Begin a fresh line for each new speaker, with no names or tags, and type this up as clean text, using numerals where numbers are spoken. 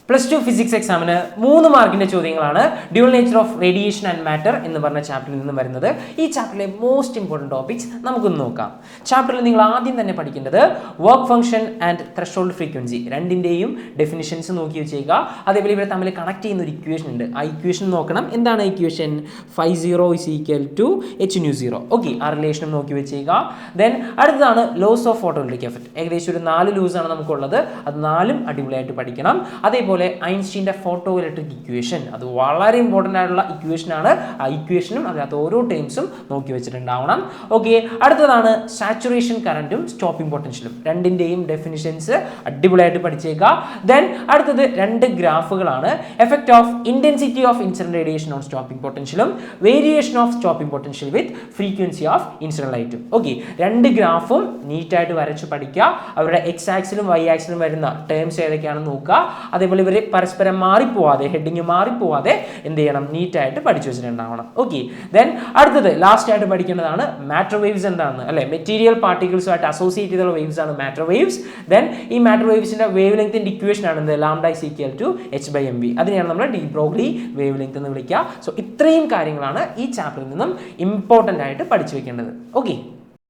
Plus two physics എക്സാമിന് 3 മാർക്കിന്റെ ചോദ്യങ്ങളാണ് dual nature of radiation and matter എന്ന് പറഞ്ഞ ചാപ്റ്ററിൽ നിന്ന് വരുന്നത്. ഈ ചാപ്റ്ററിലെ മോസ്റ്റ് ഇമ്പോർട്ടൻറ്റ് ടോപ്പിക്സ് നമുക്കൊന്ന് നോക്കാം. ചാപ്റ്ററിൽ നിങ്ങൾ ആദ്യം തന്നെ പഠിക്കേണ്ടത് work function and threshold frequency രണ്ടിൻ്റെയും ഡെഫിനിഷൻസ് നോക്കി വെച്ചേക്കുക. അതേപോലെ ഇവരെ തമ്മിൽ കണക്ട് ചെയ്യുന്ന ഒരു ഇക്വേഷൻ ഉണ്ട്. ആ ഇക്വേഷൻ നോക്കണം. എന്താണ് ഇക്വേഷൻ? φ0 = h/0. ഓക്കെ, ആ റിലേഷനും നോക്കി വെച്ചേക്കുക. ദെൻ അടുത്തതാണ് ലോസ് ഓഫ് ഫോട്ടോഇലക്ട്രിക് എഫക്റ്റ്. ഏകദേശം ഒരു 4 ലൂസാണ് നമുക്കുള്ളത്. അത് 4ഉം അടിപൊളിയായിട്ട് പഠിക്കണം. അതേപോലെ ഐൻസ്റ്റീൻ്റെ ഫോട്ടോ ഇലക്ട്രിക് ഇക്വേഷൻ, അത് വളരെ ഇമ്പോർട്ടൻ്റ് ആയിട്ടുള്ള ഇക്വേഷനാണ്. ആ ഇക്വേഷനും അതിനകത്ത് ഓരോ ടേംസും നോക്കി വെച്ചിട്ടുണ്ടാവണം. ഓക്കെ, അടുത്തതാണ് സാച്ചുറേഷൻ കറന്റും സ്റ്റോപ്പിംഗ് പൊട്ടൻഷ്യലും. രണ്ടിൻ്റെയും ഡെഫിനിഷൻസ് അടിപൊളിയായിട്ട് പഠിച്ചേക്കുക. ദെൻ അടുത്തത് 2 ഗ്രാഫുകളാണ്. Effect of intensity of incident radiation on stopping പൊട്ടൻഷ്യലും variation of stopping potential with frequency of incident ലൈറ്റും. ഓക്കെ, 2 ഗ്രാഫും നീറ്റായിട്ട് വരച്ച് പഠിക്കുക. അവരുടെ എക്സ് ആക്സിലും വൈ ആക്സിലും വരുന്ന ടേംസ് ഏതൊക്കെയാണെന്ന് നോക്കുക. അതേപോലെ ഇവർ പരസ്പരം മാറിപ്പോവാതെ, ഹെഡിങ് മാറിപ്പോവാതെ എന്ത് ചെയ്യണം? നീറ്റായിട്ട് പഠിച്ചു വെച്ചിട്ടുണ്ടാവണം. ഓക്കെ, ദെൻ അടുത്തത് ലാസ്റ്റ് ആയിട്ട് പഠിക്കേണ്ടതാണ് മാറ്റർ വേവ്സ് എന്താണെന്ന്, അല്ലെ? മെറ്റീരിയൽ പാർട്ടിക്കിൾസുമായിട്ട് അസോസിയേറ്റ് ചെയ്തുള്ള വേവ്സ് ആണ് മാറ്റർ വേവ്സ്. ദെൻ ഈ മാറ്റർ വേവ്സിന്റെ വേവ് ലെങ്ത്തിന്റെ ഇക്വേഷൻ ആണ് എന്ത്? λ = h/mv. അതിനെയാണ് നമ്മൾ ഡി ബ്രോഗ്ലി വേവ് ലെങ്ത് എന്ന് വിളിക്കുക. സോ ഇത്രയും കാര്യങ്ങളാണ് ഈ ചാപ്റ്ററിൽ നിന്നും ഇമ്പോർട്ടൻ്റ് ആയിട്ട് പഠിച്ചു വെക്കേണ്ടത്. ഓക്കെ.